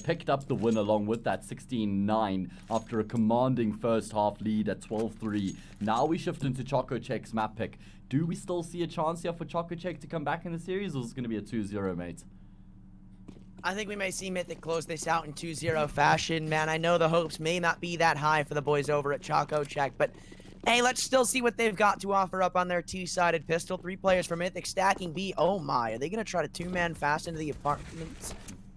picked up the win along with that 16-9 after a commanding first half lead at 12-3. Now we shift into ChocoCheck's map pick. Do we still see a chance here for ChocoCheck to come back in the series, or is it going to be a 2-0, mate? I think we may see Mythic close this out in 2-0 fashion, man. I know the hopes may not be that high for the boys over at ChocoCheck, but hey, let's still see what they've got to offer up on their two-sided pistol. 3 players for Mythic stacking B. Oh my, are they going to try to two-man fast into the apartments?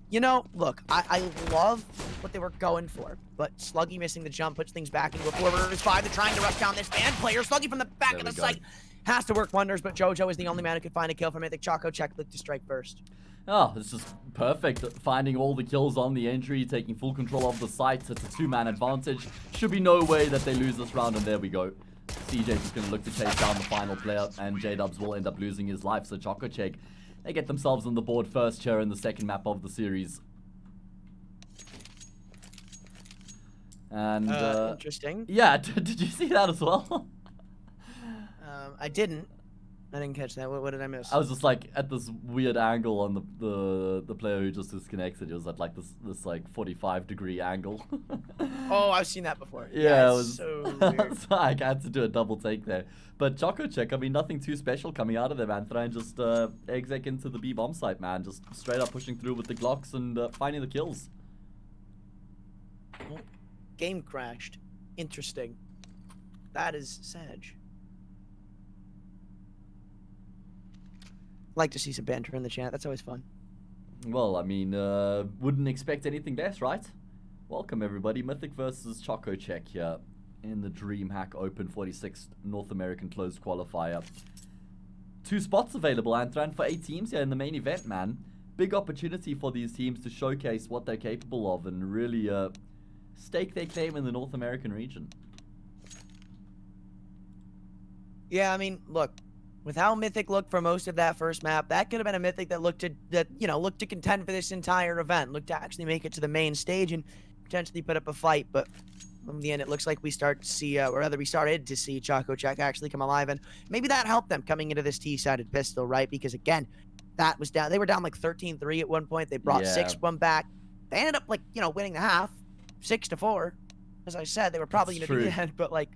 You know, look, I love what they were going for, but Sluggy missing the jump puts things back into a forward. There's 5. They're trying to rush down this man player. Sluggy from the back of the site has to work wonders, but Jojo is the only man who could find a kill for Mythic. ChocoCheck looked to strike first. Oh, this is perfect. Finding all the kills on the entry, taking full control of the site. It's a 2-man advantage. Should be no way that they lose this round, and there we go. CJ just going to look to chase down the final player, and J-Dubs will end up losing his life. So ChocoCheck, they get themselves on the board first here in the second map of the series. And interesting. Yeah, did you see that as well? I didn't catch that. What did I miss? I was just like at this weird angle on the player who just disconnected. It was at like this like 45-degree angle. Oh, I've seen that before. Yeah, it was so weird. So I had to do a double take there. But ChocoCheck, I mean, nothing too special coming out of there, man. Try and just exec into the B bomb site, man. Just straight up pushing through with the Glocks and finding the kills. Game crashed. Interesting. That is Sag. Like to see some banter in the chat. That's always fun. Well, I mean, wouldn't expect anything less, right? Welcome, everybody. Mythic versus ChocoCheck here in the DreamHack Open 46th North American Closed Qualifier. 2 spots available, Antran, for 8 teams here in the main event, man. Big opportunity for these teams to showcase what they're capable of and really stake their claim in the North American region. Yeah, I mean, look, with how Mythic looked for most of that first map, that could have been a Mythic that looked to contend for this entire event, looked to actually make it to the main stage and potentially put up a fight. But in the end, it looks like we start to see, or rather we started to see ChocoCheck actually come alive, and maybe that helped them coming into this T-sided pistol, right? Because again, that was down. They were down like 13-3 at one point. They brought 6-1 back. They ended up like winning the half, 6-4. As I said, they were probably going to do that, but like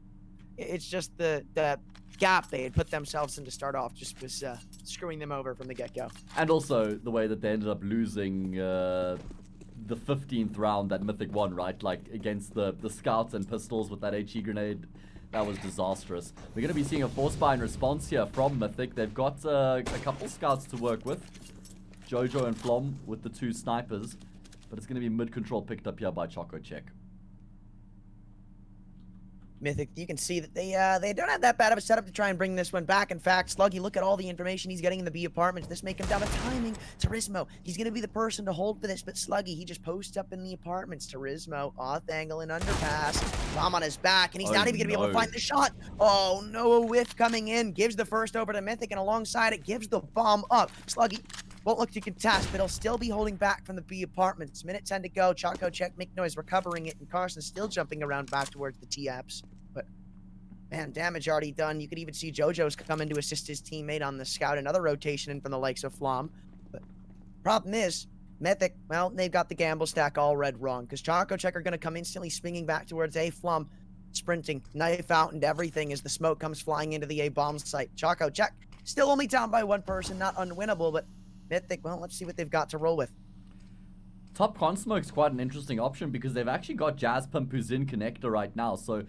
it's just the gap they had put themselves in to start off just was screwing them over from the get-go. And also the way that they ended up losing the 15th round that Mythic won, right? Like against the scouts and pistols with that HE grenade. That was disastrous. We're going to be seeing a force buy in response here from Mythic. They've got a couple scouts to work with. Jojo and Flom with the 2 snipers. But it's going to be mid-control picked up here by ChocoCheck. Mythic, you can see that they don't have that bad of a setup to try and bring this one back. In fact, Sluggy, look at all the information he's getting in the B apartments. This may come down to timing. Turismo, he's going to be the person to hold for this, but Sluggy, he just posts up in the apartments. Turismo, off angle and underpass. Bomb on his back, and he's not even going to be able to find the shot. Oh, no, a whiff coming in. Gives the first over to Mythic, and alongside it, gives the bomb up. Sluggy won't look to contest, but he'll still be holding back from the B apartments. Minute 10 to go. ChocoCheck, make noise, recovering it, and Carson's still jumping around back towards the T-apps. But, man, damage already done. You could even see Jojo's come in to assist his teammate on the scout. Another rotation in from the likes of Flom. But problem is, Mythic, well, they've got the gamble stack all read wrong, because ChocoCheck are going to come instantly swinging back towards A. Flom, sprinting, knife out, and everything as the smoke comes flying into the A bomb site. ChocoCheck still only down by 1 person, not unwinnable, but Mythic, well, let's see what they've got to roll with. Top Con Smoke's quite an interesting option because they've actually got Jazz Pump who's in connector right now, so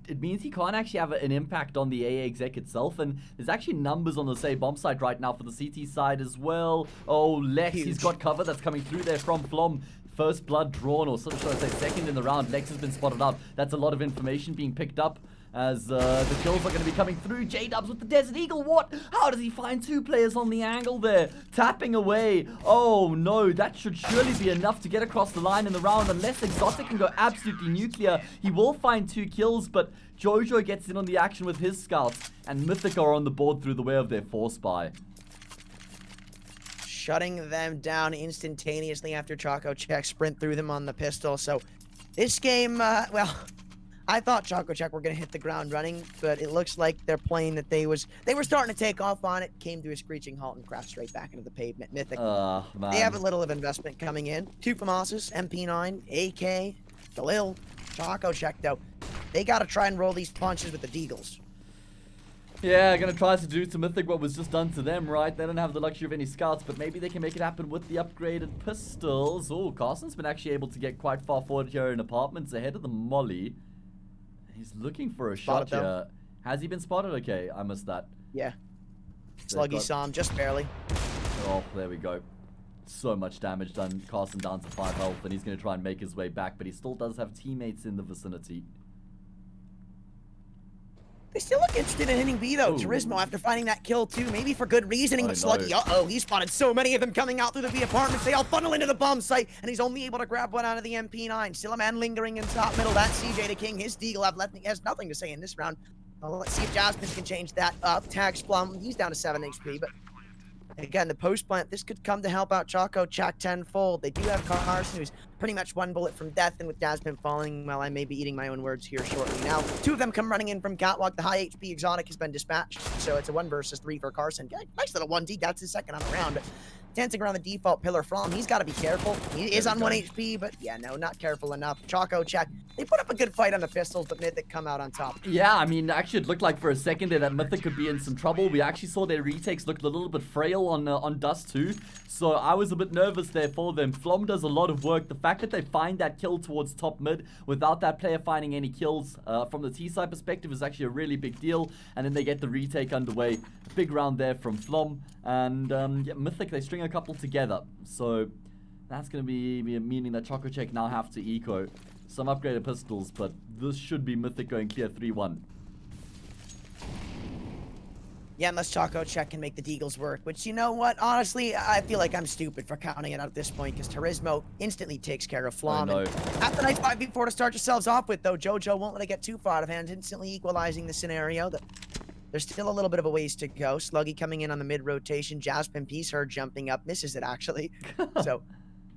it means he can't actually have an impact on the A exec itself, and there's actually numbers on the say bomb site right now for the CT side as well. Oh, Lex, he's got cover that's coming through there from Flom. First blood drawn, or should I say second in the round. Lex has been spotted out. That's a lot of information being picked up as the kills are going to be coming through. J-Dubs with the Desert Eagle. What? How does he find 2 players on the angle there? Tapping away. Oh, no. That should surely be enough to get across the line in the round. Unless Exotic can go absolutely nuclear, he will find 2 kills, but Jojo gets in on the action with his scouts, and Mythic are on the board through the way of their force buy. Shutting them down instantaneously after ChocoCheck sprint through them on the pistol. So this game, well, I thought ChocoCheck were going to hit the ground running, but it looks like their plane that they were starting to take off on it came to a screeching halt and crashed straight back into the pavement. Mythic. Man. They have a little of investment coming in. 2 FAMASs, MP9, AK, Galil, ChocoCheck though. They got to try and roll these punches with the Deagles. Yeah, gonna try to do to Mythic what was just done to them, right? They don't have the luxury of any scouts, but maybe they can make it happen with the upgraded pistols. Oh, Carson's been actually able to get quite far forward here in apartments ahead of the molly. He's looking for a shot here. Has he been spotted? Okay, I missed that. Yeah. Sluggy saw him just barely. Oh, there we go. So much damage done. Carson down to 5 health, and he's gonna try and make his way back, but he still does have teammates in the vicinity. They still look interested in hitting B though. Ooh. Turismo after finding that kill too, maybe for good reasoning, but Sluggy, he spotted so many of them coming out through the B apartments. They all funnel into the bomb site, and he's only able to grab one out of the MP9. Still a man lingering in top middle. That's CJ the King. His Deagle has nothing to say in this round. Well, let's see if Jasmine can change that up. Tags Plum, he's down to 7 HP, but again, the post plant, this could come to help out ChocoCheck tenfold. They do have Carson, who's pretty much 1 bullet from death, and with Jasmine falling, well, I may be eating my own words here shortly. Now, 2 of them come running in from Catwalk. The high HP Exotic has been dispatched, so it's a 1 versus 3 for Carson. Nice little 1D, that's his second on the round. But dancing around the default pillar from, he's got to be careful. He is on 1 HP, but yeah, no, not careful enough. ChocoCheck, they put up a good fight on the pistols, but Mythic come out on top. Yeah, I mean, actually, it looked like for a second there that Mythic could be in some trouble. We actually saw their retakes looked a little bit frail on Dust too, so I was a bit nervous there for them. Flom does a lot of work. The fact that they find that kill towards top mid without that player finding any kills from the T-side perspective is actually a really big deal, and then they get the retake underway. Big round there from Flom, and yeah, Mythic, they string a couple together, so that's going to be meaning that ChocoCheck now have to eco some upgraded pistols, but this should be Mythic going clear 3-1. Yeah, unless ChocoCheck can make the Deagles work, which, you know what, honestly, I feel like I'm stupid for counting it out at this point, because Turismo instantly takes care of Flom. And after nice 5v4 to start yourselves off with, though, Jojo won't let it get too far out of hand, instantly equalizing the scenario. There's still a little bit of a ways to go. Sluggy coming in on the mid-rotation. Jasmine Peace, her jumping up, misses it, actually. So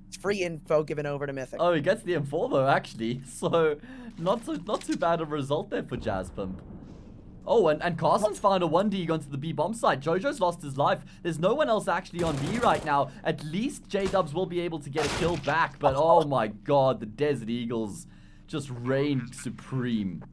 it's free info given over to Mythic. Oh, he gets the M4, though, actually. So not too bad of a result there for Jaspimp. Oh, and Carson's found a 1D onto the B bomb site. Jojo's lost his life. There's no one else actually on B right now. At least J-Dubs will be able to get a kill back. But oh my god, the Desert Eagles just reigned supreme.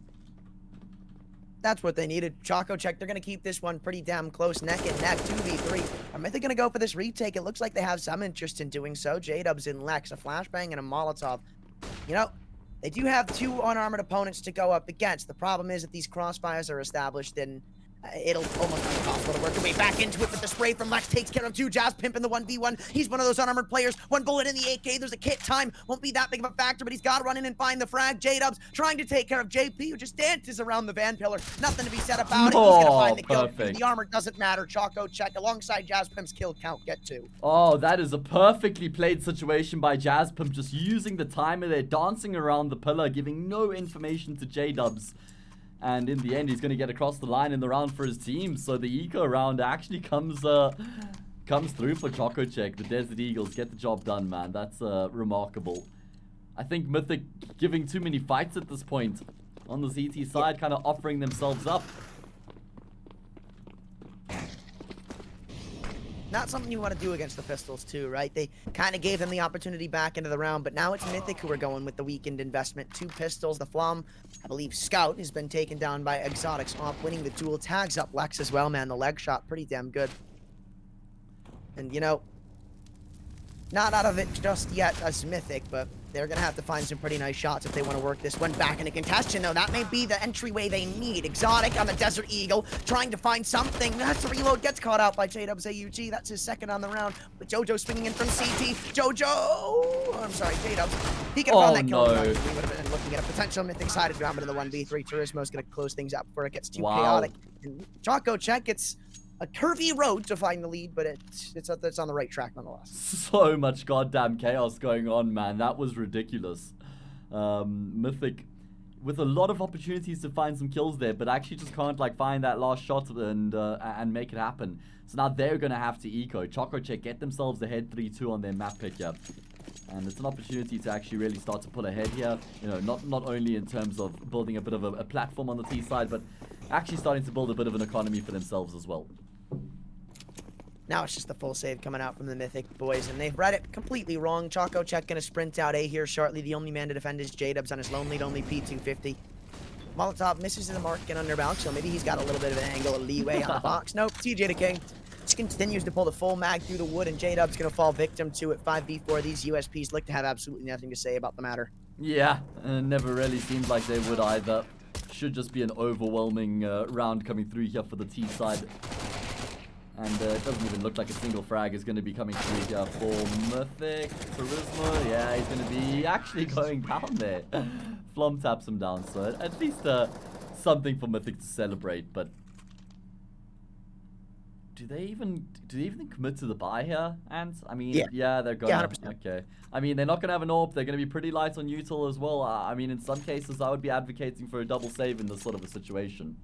That's what they needed. ChocoCheck, they're going to keep this one pretty damn close, neck and neck, 2v3. Are Mythic going to go for this retake? It looks like they have some interest in doing so. J-Dubs in Lex, a flashbang and a Molotov. You know, they do have 2 unarmored opponents to go up against. The problem is that these crossfires are established, and it'll almost be impossible to work your way back into it, but the spray from Lex takes care of 2. Jaspimp in the 1v1. He's one of those unarmored players. 1 bullet in the AK. There's a kit time. Won't be that big of a factor, but he's got to run in and find the frag. J-Dubs trying to take care of JP, who just dances around the van pillar. Nothing to be said about it. He's going to find the kill. The armor doesn't matter. ChocoCheck alongside Jaspimp's kill count get 2. Oh, that is a perfectly played situation by Jaspimp, just using the timer there, dancing around the pillar, giving no information to J-Dubs. And in the end, he's going to get across the line in the round for his team. So the eco round actually comes through for ChocoCheck. The Desert Eagles get the job done, man. That's remarkable. I think Mythic giving too many fights at this point. On the ZT side, kind of offering themselves up. Not something you want to do against the Pistols too, right? They kind of gave them the opportunity back into the round, but now it's Mythic who are going with the weakened investment. 2 pistols. The Flom, I believe Scout, has been taken down by Exotics off, winning the duel. Tags up Lex as well, man. The leg shot, pretty damn good. And, you know, not out of it just yet as Mythic, but they're going to have to find some pretty nice shots if they want to work this one back in a contention, though. That may be the entryway they need. Exotic on the Desert Eagle, trying to find something. That's a reload, gets caught out by J-Dubs AUG. That's his second on the round. But Jojo swinging in from CT. Jojo! Oh, I'm sorry, J-Dubs. He could have found that kill. We would have been looking at a potential Mythic-sided round, but in the 1v3, Turismo's going to close things up before it gets too chaotic. And ChocoCheck gets a curvy road to find the lead, but it's on the right track nonetheless. So much goddamn chaos going on, man. That was ridiculous. Mythic with a lot of opportunities to find some kills there, but actually just can't like find that last shot and make it happen. So now they're gonna have to eco. ChocoCheck get themselves ahead 3-2 on their map pick up. And it's an opportunity to actually really start to pull ahead here. You know, not only in terms of building a bit of a platform on the T side, but actually starting to build a bit of an economy for themselves as well. Now it's just the full save coming out from the Mythic boys, and they've read it completely wrong. ChocoCheck gonna sprint out A here shortly. The only man to defend is J-Dubs on his lonely P250. Molotov misses the mark and underbound, so maybe he's got a little bit of an angle of leeway on the box. Nope, CJ the King just continues to pull the full mag through the wood, and J-Dub's gonna fall victim to it. 5v4. These USPs look to have absolutely nothing to say about the matter. Yeah, never really seemed like they would either. Should just be an overwhelming round coming through here for the T side. And it doesn't even look like a single frag is going to be coming through here for Mythic. Charisma, yeah, he's going to be actually going down there. Flom taps him down, so at least something for Mythic to celebrate. But do they even commit to the buy here, Ants? I mean, yeah they're going to. Yeah, okay. I mean, they're not going to have an AWP. They're going to be pretty light on util as well. I mean, in some cases, I would be advocating for a double save in this sort of a situation.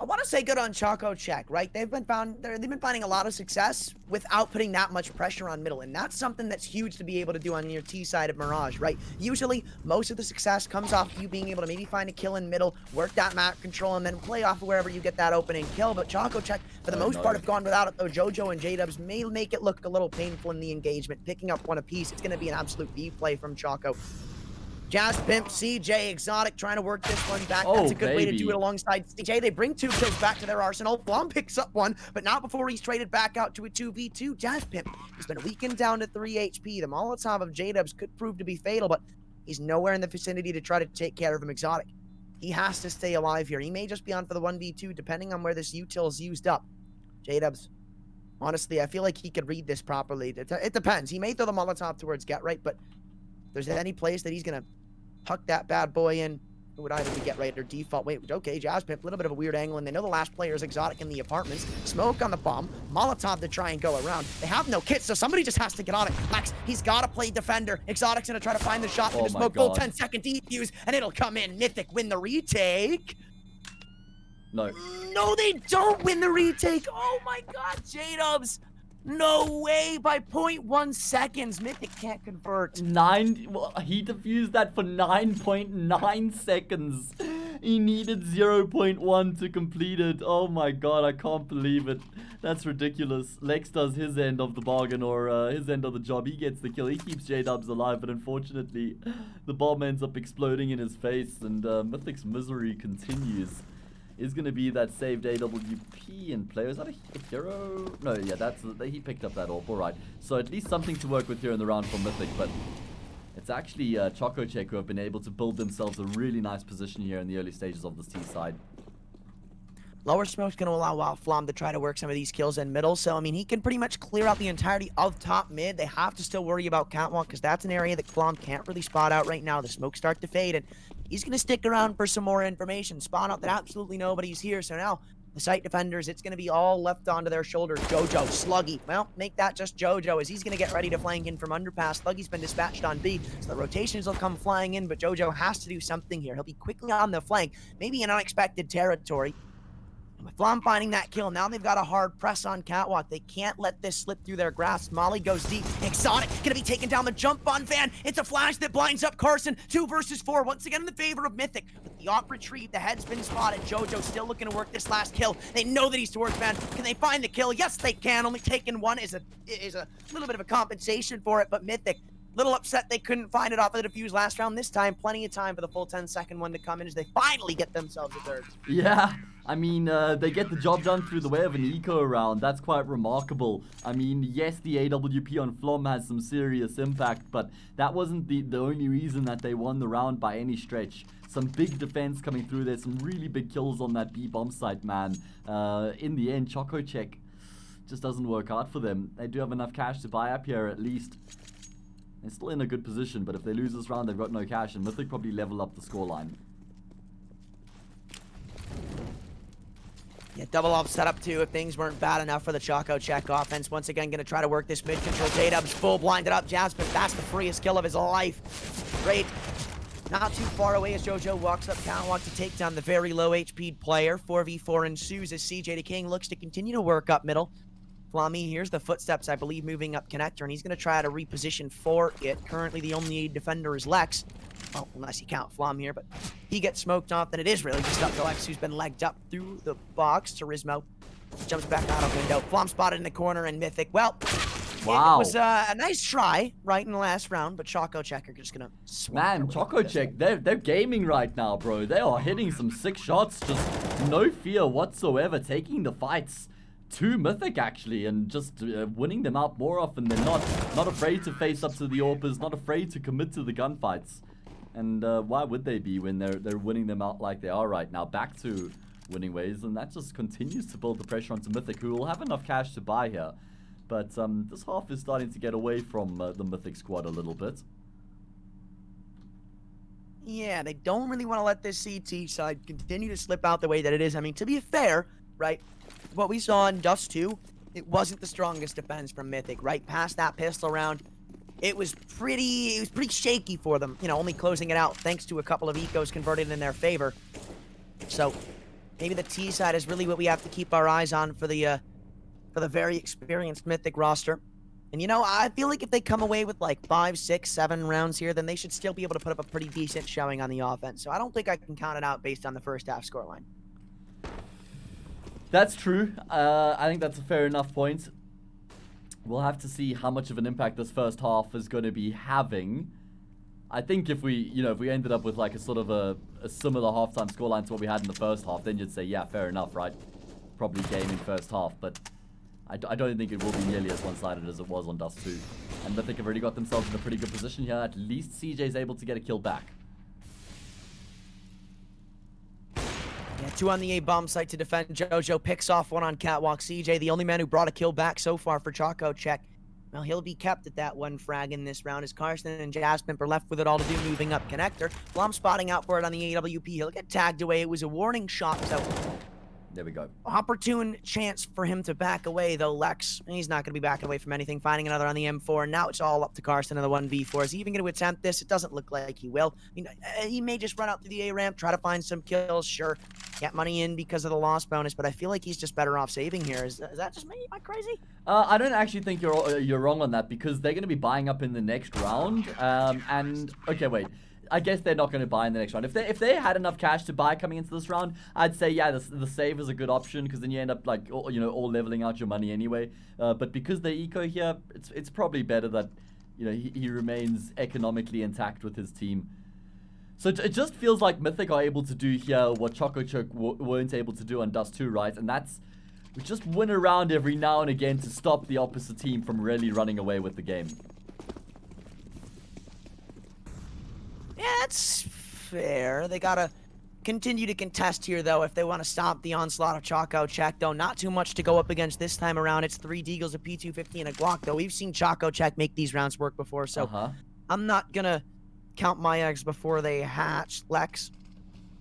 I want to say good on ChocoCheck, right? They've been finding a lot of success without putting that much pressure on middle, and that's something that's huge to be able to do on your T side of Mirage, right? Usually, most of the success comes off you being able to maybe find a kill in middle, work that map control, and then play off of wherever you get that opening kill. But ChocoCheck, for the most part, have gone without it, though. Jojo and J-Dubs may make it look a little painful in the engagement, picking up one apiece. It's going to be an absolute B play from Choco. Jazz Pimp, CJ, Exotic trying to work this one back. That's a good way to do it alongside CJ. They bring 2 kills back to their arsenal. Flom picks up 1, but not before he's traded back out to a 2v2. Jazz Pimp has been weakened down to 3 HP. The Molotov of J-Dubs could prove to be fatal, but he's nowhere in the vicinity to try to take care of him. Exotic, he has to stay alive here. He may just be on for the 1v2, depending on where this util's used up. J-Dubs, honestly, I feel like he could read this properly. It depends. He may throw the Molotov towards Get Right, but if there's any place that he's going to huck that bad boy in, it would either be Get Right or default. Wait, okay, Jazz Pimp, a little bit of a weird angle, and they know the last player is Exotic in the apartments. Smoke on the bomb, Molotov to try and go around. They have no kits, so somebody just has to get on it. Max, he's got to play defender. Exotic's going to try to find the shot through the smoke. Full 10-second defuse, and it'll come in. Mythic win the retake. No, they don't win the retake. Oh my God, J-Dubs. No way, by 0.1 seconds. Mythic can't convert. Well, he defused that for 9.9 seconds. He needed 0.1 to complete it. Oh my God, I can't believe it. That's ridiculous. Lex does his end of the bargain, or his end of the job. He gets the kill. He keeps J-Dubs alive, but unfortunately, the bomb ends up exploding in his face, and Mythic's misery continues. Is going to be that saved AWP in play. Is that a hero? No, yeah, he picked up that AWP. All right. So at least something to work with here in the round for Mythic, but it's actually ChocoCheck who have been able to build themselves a really nice position here in the early stages of this T side. Lower smoke's going to allow Wild Flom to try to work some of these kills in middle, so I mean, he can pretty much clear out the entirety of top mid. They have to still worry about Catwalk, because that's an area that Flom can't really spot out right now. The smokes start to fade, and he's going to stick around for some more information. Spawn out that absolutely nobody's here, so now the site defenders, it's going to be all left onto their shoulders. Jojo, Sluggy, well, make that just Jojo, as he's going to get ready to flank in from underpass. Sluggy's been dispatched on B, so the rotations will come flying in, but Jojo has to do something here. He'll be quickly on the flank, maybe in unexpected territory. With Flom finding that kill, now they've got a hard press on Catwalk. They can't let this slip through their grasp. Molly goes deep. Exotic gonna be taken down the jump on Van. It's a flash that blinds up Carson. 2 versus 4, once again in the favor of Mythic. With the op retrieved, the head's been spotted. Jojo still looking to work this last kill. They know that he's towards Van. Can they find the kill? Yes, they can. Only taking 1 is a little bit of a compensation for it, but Mythic, little upset they couldn't find it off of the defuse last round. This time, plenty of time for the full 10-second one to come in as they finally get themselves a third. Yeah, I mean, they get the job done through the way of an eco round. That's quite remarkable. I mean, yes, the AWP on Flom has some serious impact, but that wasn't the only reason that they won the round by any stretch. Some big defense coming through there, some really big kills on that B bomb site, man. In the end, ChocoCheck just doesn't work out for them. They do have enough cash to buy up here at least. They're still in a good position, but if they lose this round, they've got no cash, and Mythic probably level up the scoreline. Yeah, double off setup too if things weren't bad enough for the ChocoCheck offense. Once again, going to try to work this mid control. J-Dubs full blinded up. Jasmine, that's the freest kill of his life. Great. Not too far away as Jojo walks up Catwalk to take down the very low HP player. 4v4 ensues as CJ the King looks to continue to work up middle. Flami hears the footsteps, I believe, moving up connector, and he's going to try to reposition for it. Currently, the only defender is Lex. Well, unless you count Flom here, but he gets smoked off, then it is really just up to Lex, who's been legged up through the box. Turismo jumps back out of window. Flom spotted in the corner, and Mythic, well, wow. it was a nice try right in the last round, but ChocoCheck are just going to swing. Man, ChocoCheck, they're gaming right now, bro. They are hitting some sick shots, just no fear whatsoever, taking the fights to Mythic, actually, and just winning them out more often than not. Not afraid to face up to the AWPers, not afraid to commit to the gunfights. And why would they be when they're winning them out like they are right now? Back to winning ways, and that just continues to build the pressure onto Mythic, who will have enough cash to buy here. But this half is starting to get away from the Mythic squad a little bit. Yeah, they don't really want to let this CT side continue to slip out the way that it is. I mean, to be fair, right, what we saw in Dust 2, it wasn't the strongest defense from Mythic, right? Past that pistol round, it was pretty shaky for them, you know, only closing it out thanks to a couple of ecos converted in their favor. So maybe the T side is really what we have to keep our eyes on for the very experienced Mythic roster. And, you know, I feel like if they come away with like 5, 6, 7 rounds here, then they should still be able to put up a pretty decent showing on the offense. So I don't think I can count it out based on the first half scoreline. That's true. I think that's a fair enough point. We'll have to see how much of an impact this first half is going to be having. I think if we ended up with like a sort of a similar halftime scoreline to what we had in the first half, then you'd say, yeah, fair enough, right? Probably game in first half, but I don't think it will be nearly as one-sided as it was on Dust 2. And Mythic have already got themselves in a pretty good position here. At least CJ's able to get a kill back. Yeah, 2 on the A bomb site to defend. Jojo picks off 1 on Catwalk. CJ, the only man who brought a kill back so far for ChocoCheck. Well, he'll be kept at that 1 frag in this round as Karsten and Jasmine are left with it all to do, moving up connector. Flom spotting out for it on the AWP. He'll get tagged away. It was a warning shot, so there we go. Opportune chance for him to back away, though. Lex, he's not going to be backing away from anything. Finding another on the M4, and now it's all up to Karsten in the 1v4. Is he even going to attempt this? It doesn't look like he will. You know, he may just run out through the A ramp, try to find some kills. Sure, get money in because of the loss bonus, but I feel like he's just better off saving here. Is that just me? Am I crazy? I don't actually think you're wrong on that, because they're going to be buying up in the next round. And okay, wait. I guess they're not going to buy in the next round. If they had enough cash to buy coming into this round, I'd say, yeah, the save is a good option, because then you end up like all leveling out your money anyway. But because they're eco here, it's probably better that he remains economically intact with his team. So it just feels like Mythic are able to do here what ChocoCheck weren't able to do on Dust 2, right? And that's we just win around every now and again to stop the opposite team from really running away with the game. Yeah, that's fair. They gotta continue to contest here, though, if they want to stop the onslaught of ChocoCheck, though. Not too much to go up against this time around. It's 3 Deagles, a P250, and a Glock, though. We've seen ChocoCheck make these rounds work before, so I'm not gonna count my eggs before they hatch. Lex,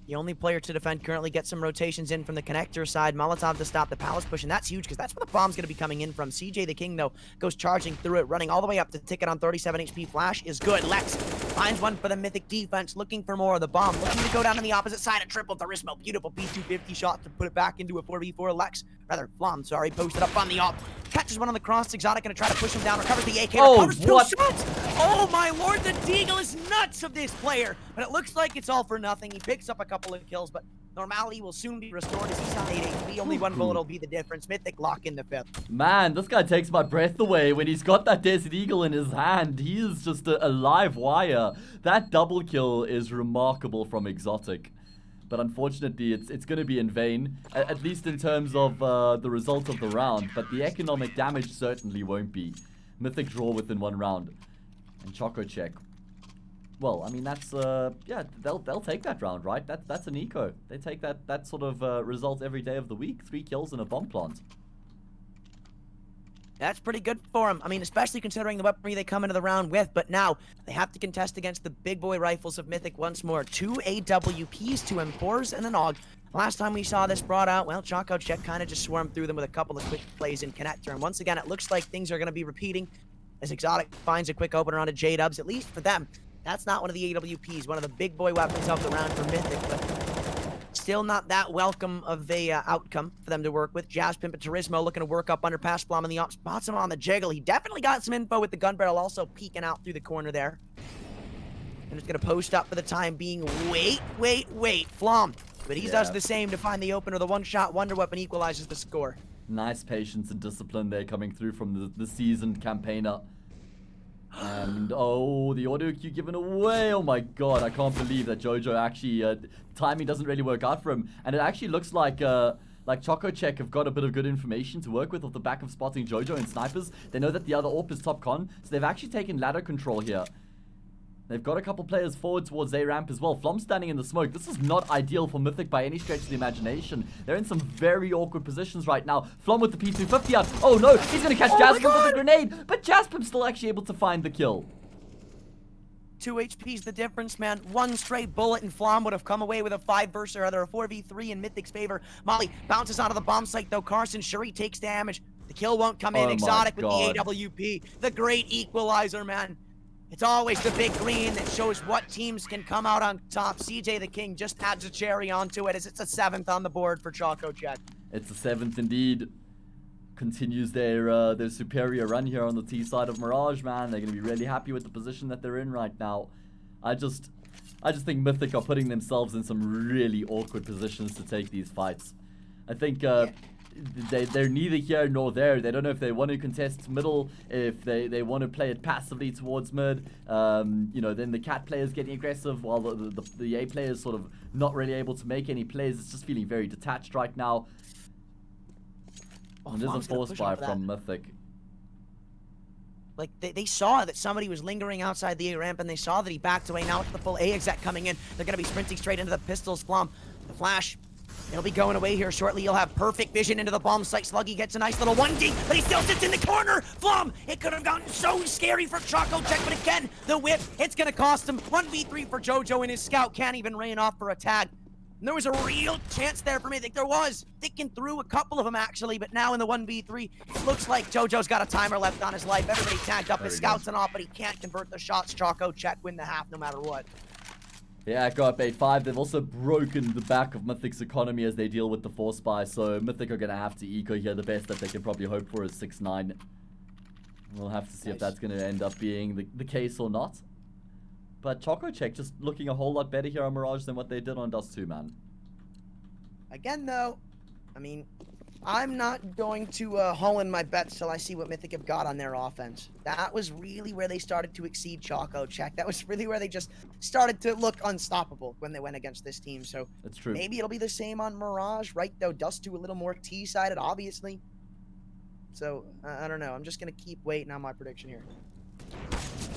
the only player to defend, currently gets some rotations in from the connector side. Molotov to stop the palace push, and that's huge, because that's where the bomb's going to be coming in from. CJ the King, though, goes charging through it, running all the way up to Ticket on 37 HP. Flash is good. Lex finds one for the Mythic defense, looking for more of the bomb, looking to go down on the opposite side. A triple Turismo. Beautiful P250 shot to put it back into a 4v4. Lex, rather, Flom, sorry, posted up on the op. Catches one on the cross. Exotic going to try to push him down. Recovers the AK. Recovers 2 shots. Oh, my lord. The Deagle is nuts of this player. But it looks like it's all for nothing. He picks up a couple of kills, but normality will soon be restored as he's on 8 HP. Only 1 bullet will be the difference. Mythic lock in the 5th. Man, this guy takes my breath away when he's got that Desert Eagle in his hand. He is just a live wire. That double kill is remarkable from Exotic. But unfortunately, it's going to be in vain, at least in terms of the result of the round. But the economic damage certainly won't be. Mythic draw within 1 round. And ChocoCheck, well, I mean, that's, yeah, they'll take that round, right? That's an eco. They take that sort of result every day of the week. 3 kills and a bomb plant. That's pretty good for him. I mean, especially considering the weaponry they come into the round with. But now, they have to contest against the big boy rifles of Mythic once more. 2 AWPs, 2 M4s, and an AUG. Last time we saw this brought out, well, ChocoCheck kind of just swarmed through them with a couple of quick plays in connector. And once again, it looks like things are going to be repeating as Exotic finds a quick opener onto J-Dubs, at least for them. That's not one of the AWPs, one of the big boy weapons of the round for Mythic, but still not that welcome of a outcome for them to work with. Jazz Pimp and Turismo looking to work up under pass Flom on the op. Spots him on the jiggle. He definitely got some info with the gun barrel, also peeking out through the corner there. And it's going to post up for the time being. Wait. Flom. But he does the same to find the opener. The one-shot wonder weapon equalizes the score. Nice patience and discipline there coming through from the seasoned campaigner. And oh, the audio cue given away. Oh my god, I can't believe that Jojo actually timing doesn't really work out for him. And it actually looks like ChocoCheck have got a bit of good information to work with off the back of spotting Jojo and snipers. They know that the other AWP is top con, so they've actually taken ladder control here. They've got a couple players forward towards A ramp as well. Flom standing in the smoke. This is not ideal for Mythic by any stretch of the imagination. They're in some very awkward positions right now. Flom with the P250 out. Oh no, he's going to catch Jasper with a grenade. But Jasper's still actually able to find the kill. 2 HP's the difference, man. One straight bullet and Flom would have come away with a 5 versus or other, a 4v3 in Mythic's favor. Molly bounces onto the bomb site though. Carson, sure he takes damage. The kill won't come in. Exotic with the AWP. The great equalizer, man. It's always the big green that shows what teams can come out on top. CJ the King just adds a cherry onto it as it's a 7th on the board for ChocoCheck. It's a 7th indeed. Continues their superior run here on the T side of Mirage, man. They're going to be really happy with the position that they're in right now. I just think Mythic are putting themselves in some really awkward positions to take these fights. I think they're neither here nor there. They don't know if they want to contest middle, if they want to play it passively towards mid. You know, then the cat players getting aggressive while the A players sort of not really able to make any plays. It's just feeling very detached right now. And there's a force fire from Mythic. Like, they saw that somebody was lingering outside the A ramp, and they saw that he backed away. Now it's the full A exec coming in. They're going to be sprinting straight into the pistols. Flom, the flash. It'll be going away here shortly. You'll have perfect vision into the bomb site. Sluggy gets a nice little 1D, but he still sits in the corner. Flom, it could have gotten so scary for ChocoCheck, but again, the whip, it's going to cost him. 1v3 for Jojo, and his scout can't even rain off for a tag. And there was a real chance there for me. I think there was. Thinking through a couple of them, actually, but now in the 1v3, it looks like Jojo's got a timer left on his life. Everybody tagged up. His scouts and off, but he can't convert the shots. ChocoCheck win the half no matter what. Yeah, go up 8-5. They've also broken the back of Mythic's economy as they deal with the force buy, so Mythic are going to have to eco here. The best that they can probably hope for is 6-9. We'll have to see if that's going to end up being the case or not. But ChocoCheck just looking a whole lot better here on Mirage than what they did on Dust 2, man. Again, though, I mean, I'm not going to haul in my bets till I see what Mythic have got on their offense. That was really where they started to exceed ChocoCheck. That was really where they just started to look unstoppable when they went against this team. So that's true. Maybe it'll be the same on Mirage, right? Though Dust 2 a little more T-sided, obviously. So I don't know. I'm just gonna keep waiting on my prediction here.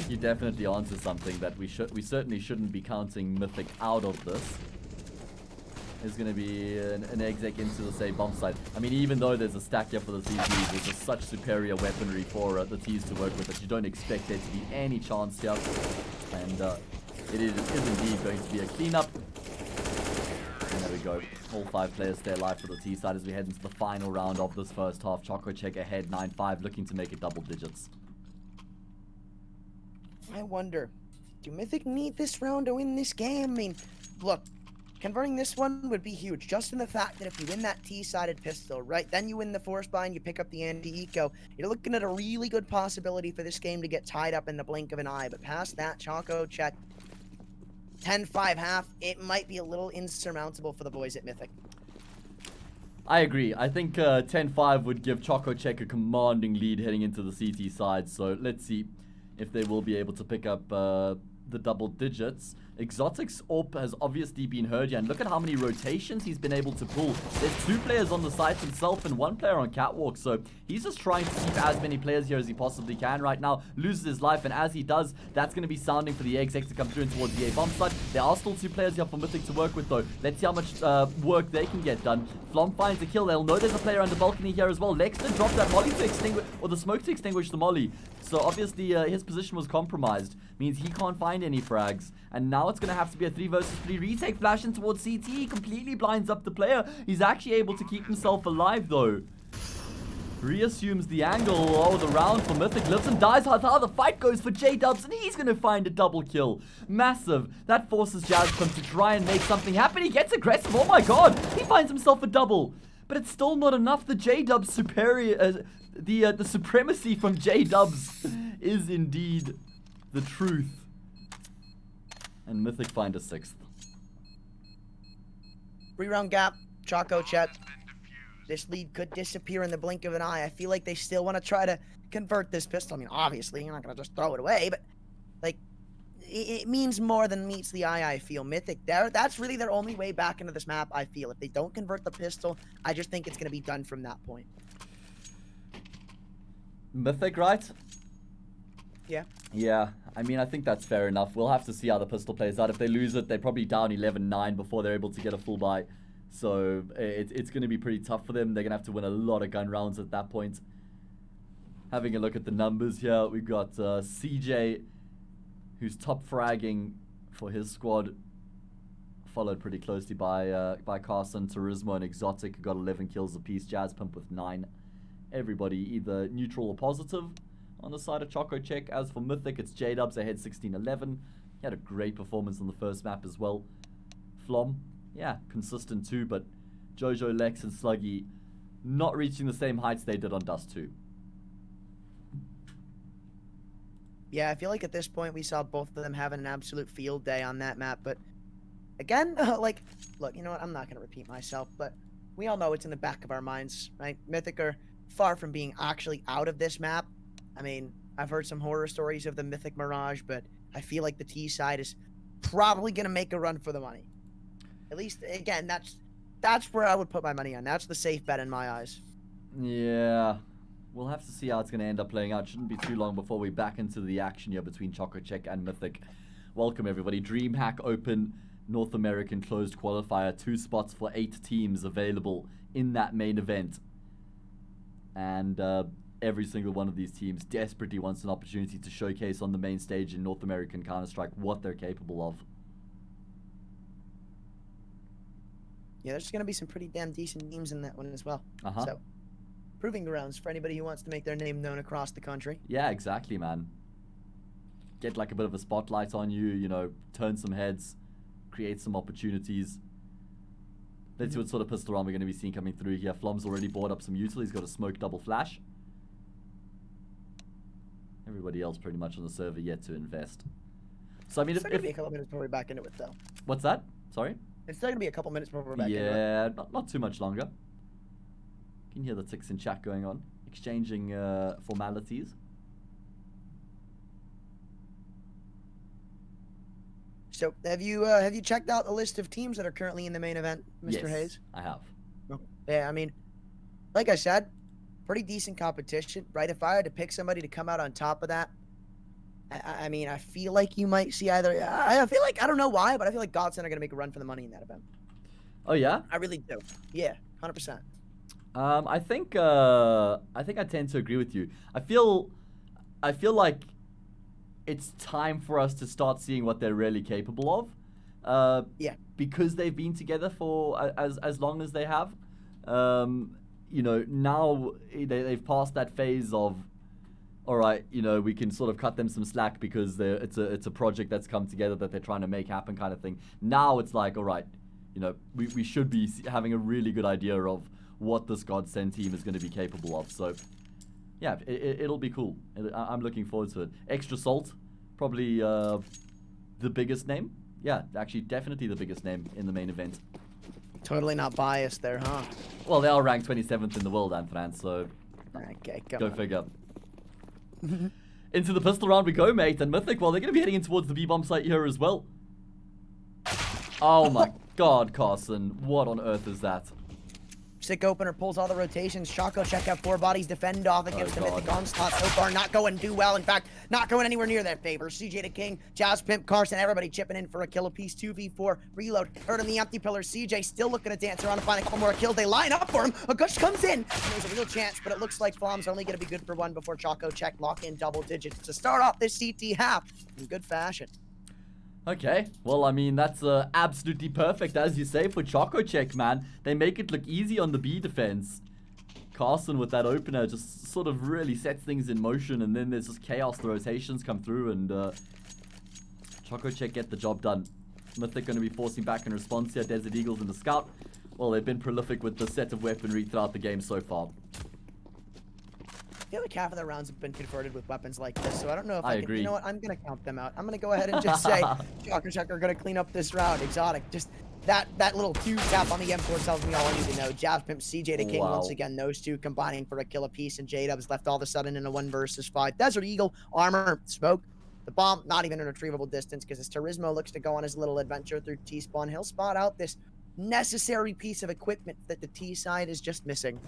You definitely answer something that we certainly shouldn't be counting Mythic out of this. Is going to be an exec into the same bomb site. I mean, even though there's a stack here for the CTs, there's just such superior weaponry for the T's to work with that you don't expect there to be any chance here. And it is indeed going to be a cleanup. And there we go. All 5 players stay alive for the T side as we head into the final round of this first half. ChocoCheck ahead 9-5, looking to make it double digits. I wonder, do Mythic need this round to win this game? I mean, look, converting this one would be huge, just in the fact that if you win that T-sided pistol, right, then you win the force buy and you pick up the anti-eco, you're looking at a really good possibility for this game to get tied up in the blink of an eye. But past that, ChocoCheck, 10-5 half, it might be a little insurmountable for the boys at Mythic. I agree. I think 10-5 would give ChocoCheck a commanding lead heading into the CT side, so let's see if they will be able to pick up the double digits. Exotic's AWP has obviously been heard here, and look at how many rotations he's been able to pull. There's 2 players on the site himself and 1 player on catwalk, so he's just trying to keep as many players here as he possibly can right now. Loses his life, and as he does, that's going to be sounding for the exec to come through and towards the A bomb site. There are still 2 players here for Mythic to work with, though. Let's see how much work they can get done. Flom finds a kill. They'll know there's a player under balcony here as well. Lexton dropped that molly to extinguish, or the smoke to extinguish the molly. So obviously his position was compromised. Means he can't find any frags. And now it's going to have to be a 3 versus 3 retake. Flashing towards CT. He completely blinds up the player. He's actually able to keep himself alive though. Reassumes the angle. Oh, the round for Mythic lives and dies. How the fight goes for J-Dubs, and he's going to find a double kill. Massive. That forces Jazzpump to try and make something happen. He gets aggressive. Oh my god. He finds himself a double. But it's still not enough. The J-Dubs superior... the supremacy from J-Dubs is indeed the truth. And Mythic find a 6th. 3-round gap. ChocoCheck. This lead could disappear in the blink of an eye. I feel like they still want to try to convert this pistol. I mean, obviously, you're not going to just throw it away, but, like, it means more than meets the eye, I feel. Mythic, that's really their only way back into this map, I feel. If they don't convert the pistol, I just think it's going to be done from that point. Mythic, right? Yeah. Yeah, I mean, I think that's fair enough. We'll have to see how the pistol plays out. If they lose it, they're probably down 11-9 before they're able to get a full buy. So it's going to be pretty tough for them. They're going to have to win a lot of gun rounds at that point. Having a look at the numbers here, we've got CJ, who's top fragging for his squad, followed pretty closely by Carson, Turismo, and Exotic, who got 11 kills apiece. Jazzpump with 9. Everybody either neutral or positive on the side of ChocoCheck. As for Mythic, it's J-Dubs ahead 16-11. He had a great performance on the first map as well. Flom, yeah, consistent too, but Jojo, Lex, and Sluggy not reaching the same heights they did on Dust 2. Yeah, I feel like at this point we saw both of them having an absolute field day on that map, but again, like, look, you know what, I'm not going to repeat myself, but we all know it's in the back of our minds, right? Mythic are far from being actually out of this map. I mean, I've heard some horror stories of the Mythic Mirage, but I feel like the T side is probably going to make a run for the money. At least, again, that's where I would put my money on. That's the safe bet in my eyes. Yeah, we'll have to see how it's going to end up playing out. Shouldn't be too long before we're back into the action here between ChocoCheck and Mythic. Welcome, everybody. DreamHack Open, North American closed qualifier. 2 spots for 8 teams available in that main event. And every single one of these teams desperately wants an opportunity to showcase on the main stage in North American Counter-Strike what they're capable of. Yeah, there's going to be some pretty damn decent teams in that one as well. So, proving grounds for anybody who wants to make their name known across the country. Yeah, exactly, man. Get like a bit of a spotlight on you, you know, turn some heads, create some opportunities. Let's see what sort of pistol round we're going to be seeing coming through here. Flom's already bought up some util. He's got a smoke double flash. Everybody else pretty much on the server yet to invest. So, I mean, it's going to be a couple minutes before we're back into it, though. What's that? Sorry? It's still going to be a couple minutes before we're back into it. Yeah, not too much longer. You can hear the ticks in chat going on. Exchanging formalities. So, have you checked out the list of teams that are currently in the main event, Mr. Hayes? I have. Yeah, I mean, like I said, pretty decent competition, right? If I had to pick somebody to come out on top of that, I mean, I feel like you might see either. I feel like, I don't know why, but I feel like Godsend are going to make a run for the money in that event. Oh yeah? I really do. Yeah, 100%. I think I tend to agree with you. I feel like it's time for us to start seeing what they're really capable of. Yeah. Because they've been together for as long as they have. You know, now they've passed that phase of, all right, you know, we can sort of cut them some slack because it's a project that's come together that they're trying to make happen kind of thing. Now it's like, all right, you know, we should be having a really good idea of what this Godsend team is going to be capable of. So, yeah, it'll be cool. I'm looking forward to it. Extra Salt, probably the biggest name. Yeah, actually, definitely the biggest name in the main event. Totally not biased there, huh? Well, they are ranked 27th in the world, Anne-France, so okay, go figure. Into the pistol round we go, mate. And Mythic, well, they're going to be heading in towards the B-bomb site here as well. Oh my god, Carson. What on earth is that? Sick opener pulls all the rotations. ChocoCheck have 4 bodies defend off against the Mythic onslaught. So far, not going too well. In fact, not going anywhere near their favor. CJ the King, Jazz Pimp, Carson, everybody chipping in for a kill apiece. 2v4 reload. Hurt on the empty pillar. CJ still looking to dance around and find a couple more kills. They line up for him. A gush comes in. And there's a real chance, but it looks like Flom's only going to be good for 1 before ChocoCheck lock in double digits to start off this CT half in good fashion. Okay, well, I mean, that's absolutely perfect, as you say, for ChocoCheck, man. They make it look easy on the B defense. Carson with that opener just sort of really sets things in motion, and then there's just chaos. The rotations come through, and ChocoCheck get the job done. Mythic going to be forcing back in response here. Desert Eagles and the Scout. Well, they've been prolific with the set of weaponry throughout the game so far. I feel like half of the rounds have been converted with weapons like this, so I don't know if I can, agree. you know what, I'm going to count them out. I'm going to go ahead and just say ChocoCheck are going to clean up this round. Exotic, just that little Q tap on the M4 tells me all I need to know. Jazz Pimp, CJ the King, once again, those two combining for a kill apiece, and J-Dubs left all of a sudden in a 1 versus 5. Desert Eagle, armor, smoke, the bomb, not even in a retrievable distance, because as Turismo looks to go on his little adventure through T-Spawn, he'll spot out this necessary piece of equipment that the T side is just missing.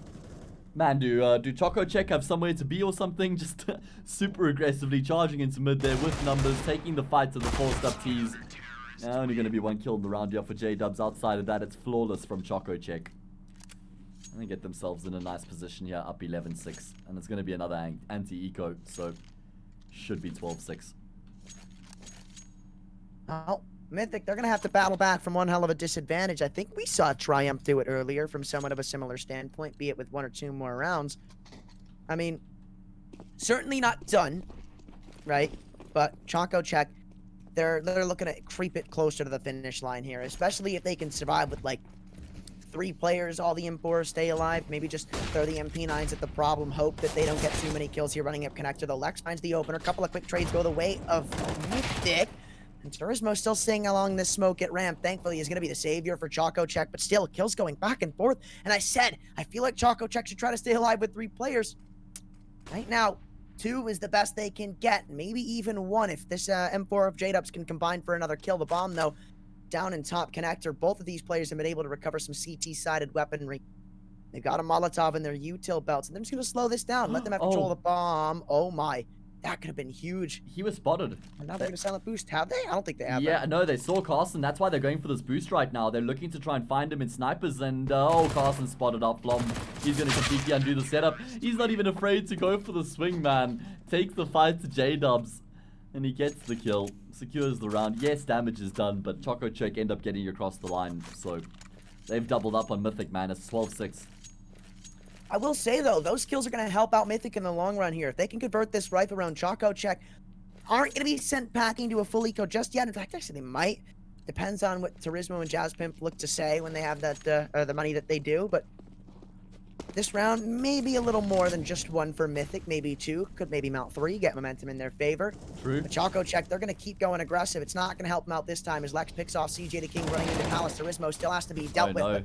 Man, do ChocoCheck have somewhere to be or something? Just super aggressively charging into mid there with numbers, taking the fight to the forced up T's. Only going to be 1 kill in the round here for J-Dubs. Outside of that, it's flawless from ChocoCheck. And they get themselves in a nice position here, up 11-6. And it's going to be another anti-eco, so should be 12-6. Oh, Mythic, they're going to have to battle back from one hell of a disadvantage. I think we saw Triumph do it earlier from somewhat of a similar standpoint, be it with 1 or 2 more rounds. I mean, certainly not done, right? But ChocoCheck, they're looking to creep it closer to the finish line here, especially if they can survive with, like, 3 players, all the M4s stay alive. Maybe just throw the MP9s at the problem. Hope that they don't get too many kills here running up connector. The Lex finds the opener. A couple of quick trades go the way of Mythic. And Turismo still staying along this smoke at ramp. Thankfully, he's going to be the savior for ChocoCheck, but still, kills going back and forth. And I said, I feel like ChocoCheck should try to stay alive with 3 players. Right now, 2 is the best they can get. Maybe even 1 if this M4 of J-Dubs can combine for another kill. The bomb, though, down in top connector. Both of these players have been able to recover some CT-sided weaponry. They've got a Molotov in their util belts, and they're just going to slow this down. Let them have control of the bomb. Oh, my. That could have been huge. He was spotted. And now they're going to silent boost. Have they? I don't think they have. Yeah, no, they saw Carson. That's why they're going for this boost right now. They're looking to try and find him in snipers. And, Carson spotted up. Flom. He's going to completely undo the setup. He's not even afraid to go for the swing, man. Takes the fight to J-Dubs. And he gets the kill. Secures the round. Yes, damage is done. But ChocoCheck end up getting across the line. So, they've doubled up on Mythic, man. It's 12-6. I will say, though, those kills are going to help out Mythic in the long run here. If they can convert this rifle around, ChocoCheck aren't going to be sent packing to a full eco just yet. In fact, actually, they might. Depends on what Turismo and Jazz Pimp look to say when they have that the money that they do. But this round, maybe a little more than just 1 for Mythic. Maybe 2. Could maybe mount 3. Get momentum in their favor. True. But ChocoCheck, they're going to keep going aggressive. It's not going to help them out this time as Lex picks off CJ the King running into Palace. Turismo still has to be dealt with. But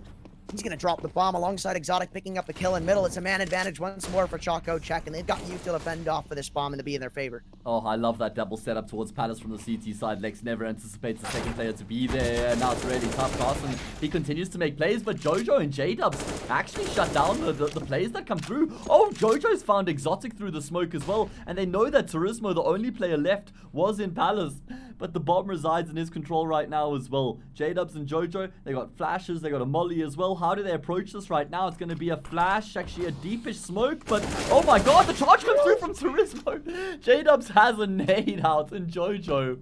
he's going to drop the bomb alongside Exotic, picking up the kill in middle. It's a man advantage once more for ChocoCheck, and they've got util to fend off for this bomb and to be in their favor. Oh, I love that double setup towards Palace from the CT side. Lex never anticipates the second player to be there. Now it's really tough. Carson, he continues to make plays, but Jojo and J-Dubs actually shut down the plays that come through. Oh, Jojo's found Exotic through the smoke as well, and they know that Turismo, the only player left, was in Palace. But the bomb resides in his control right now as well. J-Dubs and Jojo, they got flashes, they got a molly as well. How do they approach this right now? It's going to be a flash, actually a deepish smoke, but oh my god, the charge comes through from Turismo. J-Dubs has a nade out, and Jojo,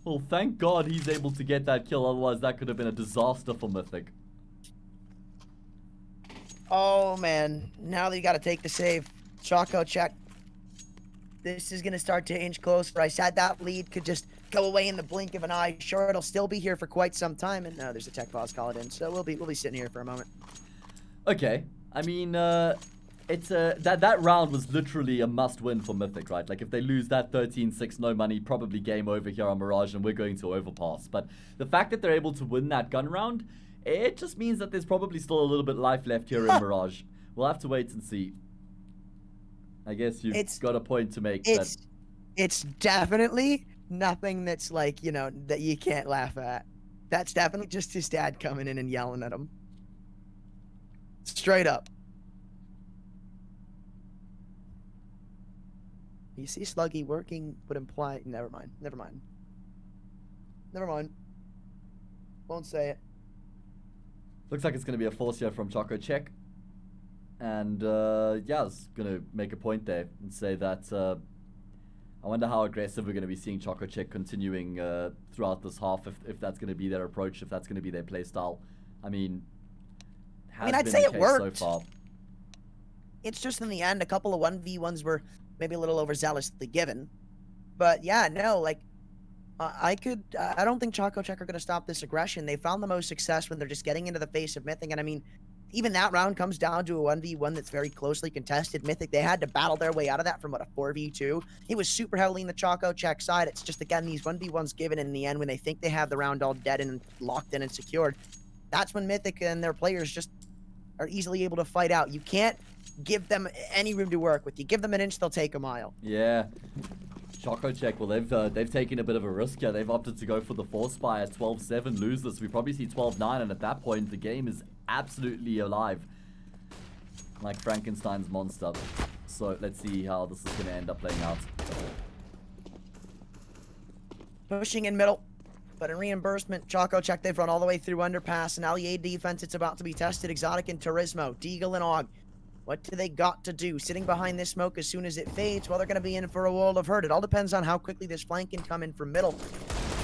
well, thank god he's able to get that kill, otherwise that could have been a disaster for Mythic. Oh man, now they got to take the save. ChocoCheck, this is going to start to inch closer. I said that lead could just go away in the blink of an eye. Sure, it'll still be here for quite some time, and no, there's a tech pause, call it in. So we'll be sitting here for a moment. Okay, I mean, it's that round was literally a must-win for Mythic, right? Like if they lose that 13-6, no money, probably game over here on Mirage, and we're going to overpass. But the fact that they're able to win that gun round, it just means that there's probably still a little bit of life left here in Mirage. We'll have to wait and see. I guess you've got a point to make. It's definitely nothing that's like, you know, that you can't laugh at. That's definitely just his dad coming in and yelling at him. Straight up. You see Sluggy working would imply... Never mind. Won't say it. Looks like it's going to be a force here from ChocoCheck. And, yeah, I was going to make a point there and say that I wonder how aggressive we're going to be seeing ChocoCheck continuing throughout this half, if that's going to be their approach, if that's going to be their play style. I mean, I'd say it worked. So far. It's just in the end, a couple of 1v1s were maybe a little overzealously given. But yeah, no, like, I don't think ChocoCheck are going to stop this aggression. They found the most success when they're just getting into the face of Mythic. And I mean, even that round comes down to a 1v1 that's very closely contested. Mythic, they had to battle their way out of that from, what, a 4v2? It was super heavily in the ChocoCheck side. It's just, again, these 1v1s given in the end when they think they have the round all dead and locked in and secured. That's when Mythic and their players just are easily able to fight out. You can't give them any room to work with. You give them an inch, they'll take a mile. Yeah. ChocoCheck, well, they've taken a bit of a risk here. They've opted to go for the Force Spy at 12-7, lose this. We probably see 12-9, and at that point, the game is absolutely alive. Like Frankenstein's monster. So, let's see how this is going to end up playing out. Pushing in middle. But in reimbursement, ChocoCheck, they've run all the way through underpass. And LEA defense, it's about to be tested. Exotic and Turismo, Deagle and Og. What do they got to do? Sitting behind this smoke as soon as it fades, well, they're going to be in for a world of hurt. It all depends on how quickly this flank can come in from middle.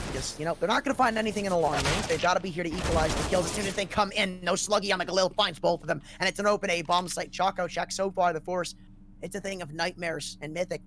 Because, you know, they're not going to find anything in the long range. They've got to be here to equalize the kills as soon as they come in. No Sluggy on the Galil finds both of them. And it's an open A bomb site. ChocoCheck, so far, the Force, it's a thing of nightmares. And Mythic,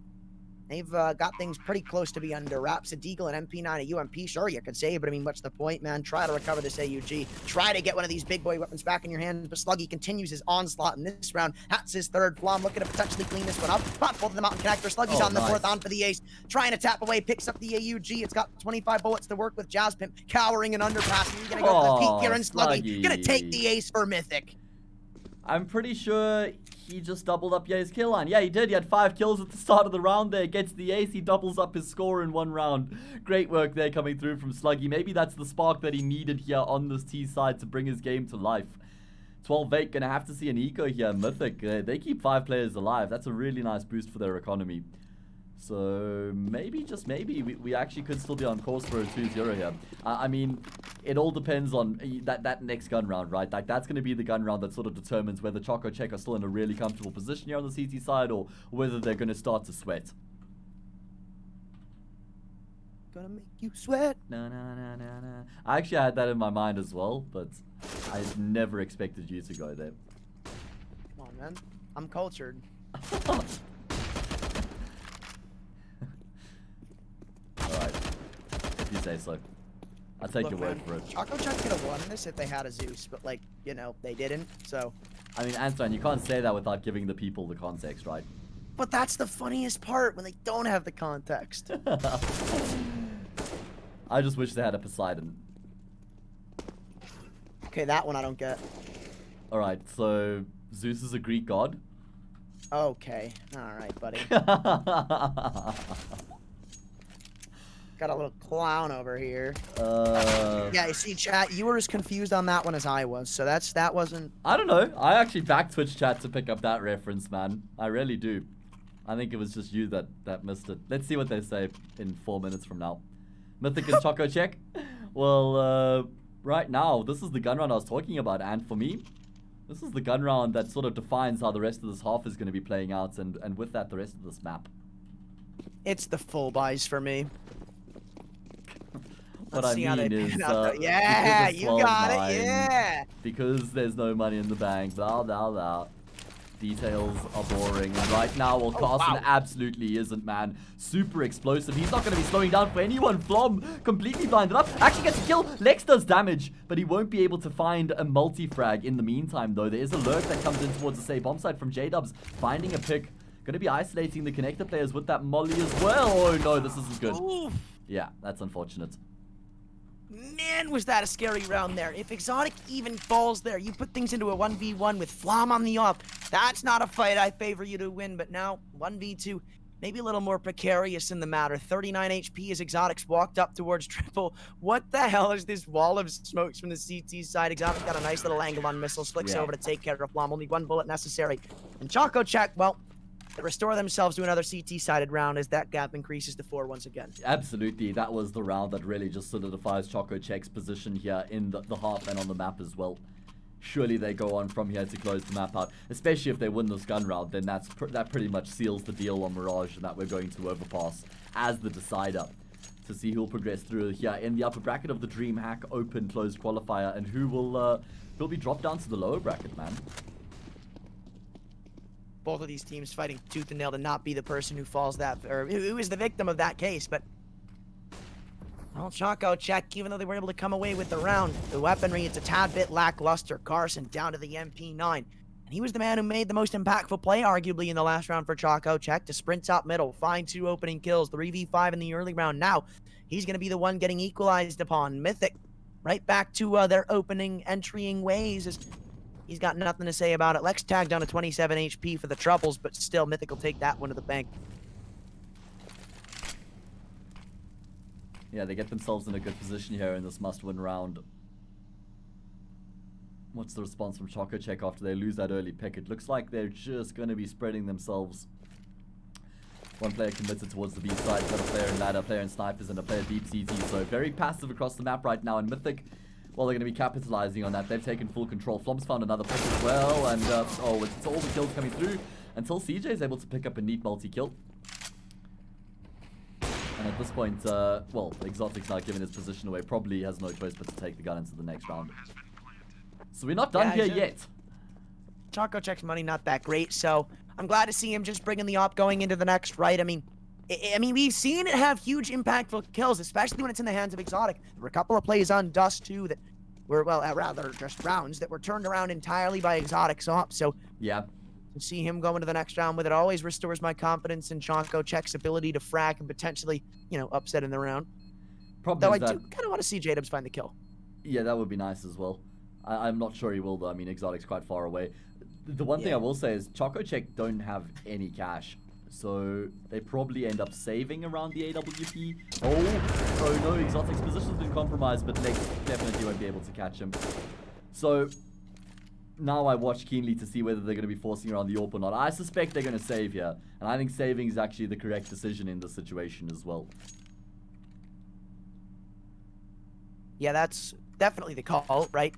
they've got things pretty close to be under wraps. A Deagle and MP9, a UMP, sure, you could say, but I mean, what's the point, man? Try to recover this AUG. Try to get one of these big boy weapons back in your hands, but Sluggy continues his onslaught in this round. That's his third. Flom looking to potentially clean this one up. Pop both of them out in connector. Sluggy's on the fourth, on for the ace. Trying to tap away, picks up the AUG. It's got 25 bullets to work with. Jazz Pimp cowering and underpassing. He's gonna go to the peak here, and Sluggy gonna take the ace for Mythic. I'm pretty sure he just doubled up his kill line. Yeah, he did. He had 5 kills at the start of the round there. Gets the ace. He doubles up his score in 1 round. Great work there coming through from Sluggy. Maybe that's the spark that he needed here on this T side to bring his game to life. 12-8, gonna have to see an eco here. Mythic, they keep 5 players alive. That's a really nice boost for their economy. So maybe, just maybe, we actually could still be on course for a 2-0 here. I mean, it all depends on that next gun round, right? Like, that's going to be the gun round that sort of determines whether ChocoCheck are still in a really comfortable position here on the CT side, or whether they're going to start to sweat. Gonna make you sweat. No. I actually had that in my mind as well, but I never expected you to go there. Come on, man. I'm cultured. Alright. If you say so. I'll take your word for it. ChocoCheck could have won this if they had a Zeus, but, like, you know, they didn't, so. I mean, Anton, you can't say that without giving the people the context, right? But that's the funniest part, when they don't have the context. I just wish they had a Poseidon. Okay, that one I don't get. Alright, so Zeus is a Greek god? Okay. Alright, buddy. Got a little clown over here. Yeah, you see, chat, you were as confused on that one as I was, so that wasn't... I don't know. I actually backed Twitch chat to pick up that reference, man. I really do. I think it was just you that missed it. Let's see what they say in 4 minutes from now. Mythic and ChocoCheck. Well, right now, this is the gun round I was talking about, and for me, this is the gun round that sort of defines how the rest of this half is going to be playing out, and with that, the rest of this map. It's the full buys for me. What I mean is, yeah, you got it, yeah. Because there's no money in the bank, blah, blah, blah. Details are boring, and right now, well, Carson absolutely isn't, man. Super explosive. He's not going to be slowing down for anyone. Flom completely blinded up. Actually gets a kill. Lex does damage, but he won't be able to find a multi-frag in the meantime, though. There is a lurk that comes in towards the say bomb site from J-Dubs, finding a pick. Going to be isolating the connector players with that molly as well. Oh, no, this isn't good. Oof. Yeah, that's unfortunate. Man, was that a scary round there. If Exotic even falls there, you put things into a 1v1 with Flom on the off. That's not a fight I favor you to win, but now 1v2, maybe a little more precarious in the matter. 39 HP as Exotic's walked up towards triple. What the hell is this wall of smokes from the CT side? Exotic got a nice little angle on missiles, flicks over to take care of Flom. Only 1 bullet necessary. And ChocoCheck, well, they restore themselves to another CT-sided round as that gap increases to 4 once again. Absolutely, that was the round that really just solidifies ChocoCheck's position here in the half and on the map as well. Surely they go on from here to close the map out, especially if they win this gun round. Then that pretty much seals the deal on Mirage, and that we're going to overpass as the decider to see who will progress through here in the upper bracket of the DreamHack Open closed qualifier, and who will be dropped down to the lower bracket, man. both of these teams fighting tooth and nail to not be the person who falls that, or who is the victim of that case. But well, ChocoCheck, even though they were able to come away with the round, the weaponry, it's a tad bit lackluster. Carson down to the MP9. And he was the man who made the most impactful play, arguably, in the last round for ChocoCheck, to sprint up middle, find 2 opening kills, 3v5 in the early round. Now, he's going to be the one getting equalized upon. Mythic, right back to their entrying ways. As he's got nothing to say about it. Lex tagged down to 27 HP for the troubles, but still, Mythic will take that one to the bank. Yeah, they get themselves in a good position here in this must-win round. What's the response from ChocoCheck after they lose that early pick? It looks like they're just going to be spreading themselves. One player committed towards the B side, got a player in ladder, player in snipers, and a player deep CT. So very passive across the map right now. And Mythic, well, they're going to be capitalizing on that. They've taken full control. Flom's found another pick as well. And, oh, it's all the kills coming through until CJ is able to pick up a neat multi-kill. And at this point, well, Exotic's now given his position away. Probably has no choice but to take the gun into the next round. So we're not done here yet. ChocoCheck's money not that great, so I'm glad to see him just bringing the op going into the next, right? I mean, we've seen it have huge impactful kills, especially when it's in the hands of Exotic. There were a couple of plays on Dust, too, that were, well, rather just rounds that were turned around entirely by Exotic's op. So yeah, to see him go into the next round with it always restores my confidence in ChocoCheck's ability to frag and potentially, you know, upset in the round. Though I do kind of want to see J-Dubs find the kill. Yeah, that would be nice as well. I'm not sure he will, though. I mean, Exotic's quite far away. The one thing I will say is ChocoCheck don't have any cash. So they probably end up saving around the AWP. Oh no, Exotic's position's been compromised, but Lex definitely won't be able to catch him. So now I watch keenly to see whether they're going to be forcing around the AWP or not. I suspect they're going to save here. And I think saving is actually the correct decision in this situation as well. Yeah, that's definitely the call, right?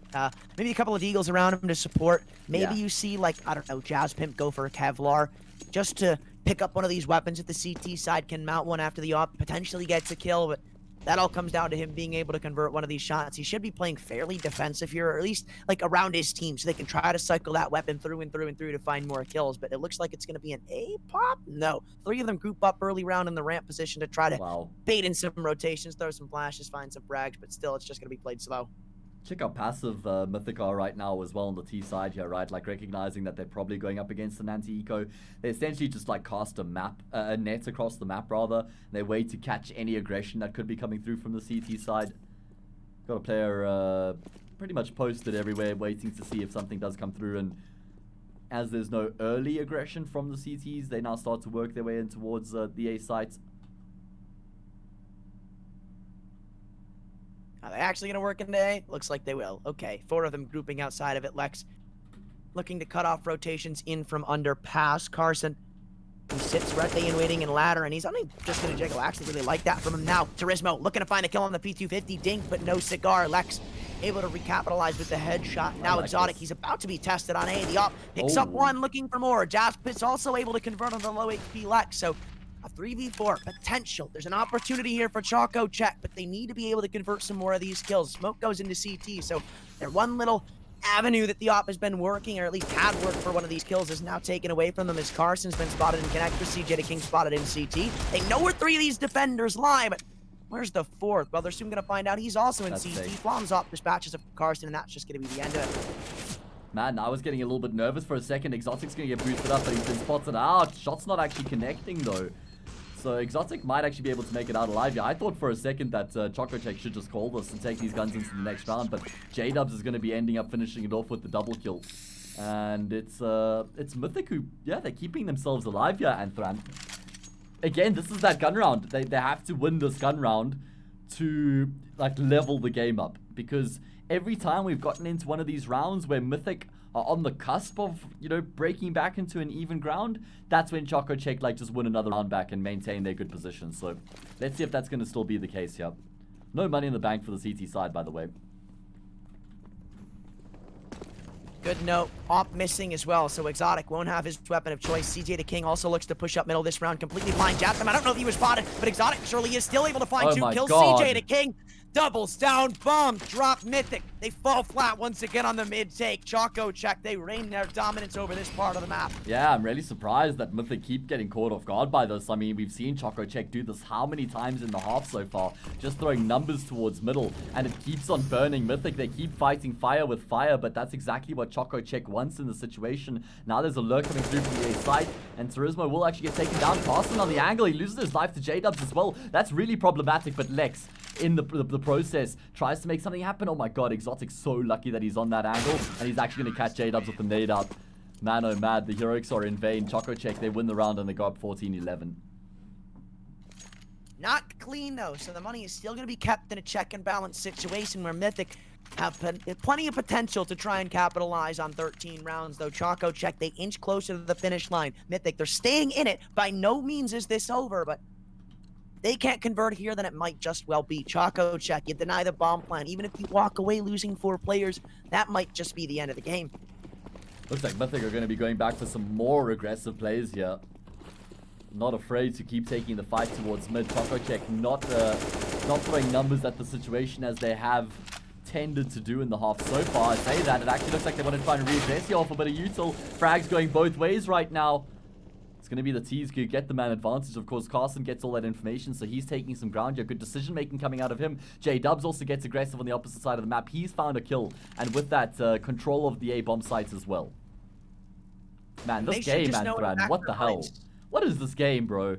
Maybe a couple of Eagles around him to support. Maybe you see, like, I don't know, Jazz Pimp go for a Kevlar just to pick up one of these weapons if the CT side can mount one after the op, potentially gets a kill, but that all comes down to him being able to convert one of these shots. He should be playing fairly defensive here, or at least, like, around his team, so they can try to cycle that weapon through and through and through to find more kills, but it looks like it's going to be an A-pop? No. 3 of them group up early round in the ramp position to try to bait in some rotations, throw some flashes, find some frags, but still, it's just going to be played slow. Check how passive Mythic are right now as well on the T side here, right? Like, recognizing that they're probably going up against an anti-eco. They essentially just, like, cast a net across the map, rather. They wait to catch any aggression that could be coming through from the CT side. Got a player pretty much posted everywhere, waiting to see if something does come through. And as there's no early aggression from the CTs, they now start to work their way in towards the A site. Are they actually going to work in today? Looks like they will. Okay, 4 of them grouping outside of it. Lex looking to cut off rotations in from under pass. Carson, he sits right there and waiting in ladder, and he's only just going to jiggle. I actually really like that from him now. Turismo looking to find a kill on the P250. Dink, but no cigar. Lex able to recapitalize with the headshot. Now Exotic, he's about to be tested on A. The op picks up one, looking for more. Jaspit's also able to convert on the low HP Lex, so a 3v4 potential. There's an opportunity here for ChocoCheck, but they need to be able to convert some more of these kills. Smoke goes into CT, so their one little avenue that the op has been working, or at least had worked for one of these kills, is now taken away from them as Carson's been spotted in connector, CJ the King spotted in CT. They know where 3 of these defenders lie, but where's the 4th? Well, they're soon going to find out he's also in CT. Flom's op dispatches of Carson, and that's just going to be the end of it. Man, I was getting a little bit nervous for a second. Exotic's going to get boosted up, but he's been spotted out. Shot's not actually connecting, though. So Exotic might actually be able to make it out alive. Yeah, I thought for a second that ChocoCheck should just call this and take these guns into the next round, but J-Dubs is going to be ending up finishing it off with the double kill. And it's Mythic who, yeah, they're keeping themselves alive here, Anthran. Again, this is that gun round. They have to win this gun round to, like, level the game up, because every time we've gotten into one of these rounds where Mythic are on the cusp of, you know, breaking back into an even ground, that's when ChocoCheck, like, just win another round back and maintain their good position. So let's see if that's going to still be the case here. No money in the bank for the CT side, by the way. Good note. Op missing as well, so Exotic won't have his weapon of choice. CJ the King also looks to push up middle this round, completely blind. Jatham, I don't know if he was spotted, but Exotic surely is still able to find 2 kills. God. CJ the King, doubles down, bomb, drop Mythic. They fall flat once again on the mid take. ChocoCheck, they reign their dominance over this part of the map. Yeah, I'm really surprised that Mythic keep getting caught off guard by this. I mean, we've seen ChocoCheck do this how many times in the half so far, just throwing numbers towards middle, and it keeps on burning Mythic. They keep fighting fire with fire, but that's exactly what ChocoCheck wants in the situation. Now there's a lurk coming through from the A side, and Turismo will actually get taken down. Carson on the angle, he loses his life to J-Dubs as well. That's really problematic, but Lex, in the process, tries to make something happen. Oh my god, Exotic's so lucky that he's on that angle, and he's actually going to catch J-Dubs with the nade up. Man, oh mad, the heroics are in vain. ChocoCheck, they win the round and they go up 14-11. Not clean though, so the money is still going to be kept in a check and balance situation where Mythic have plenty of potential to try and capitalize on 13 rounds, though. ChocoCheck, they inch closer to the finish line. Mythic, they're staying in it. By no means is this over, but they can't convert here, then it might just well be. ChocoCheck, you deny the bomb plan. Even if you walk away losing 4 players, that might just be the end of the game. Looks like Mythic are going to be going back for some more aggressive plays here. Not afraid to keep taking the fight towards mid. ChocoCheck not throwing numbers at the situation as they have tended to do in the half so far. I say that, it actually looks like they want to try and readdress here off a bit of util. Frags going both ways right now. It's going to be the T's who get the man advantage. Of course, Carson gets all that information, so he's taking some ground here. Good decision-making coming out of him. J-Dubs also gets aggressive on the opposite side of the map. He's found a kill, and with that, control of the A-bomb sites as well. Man, this game, man, Thran, what the hell? What is this game, bro?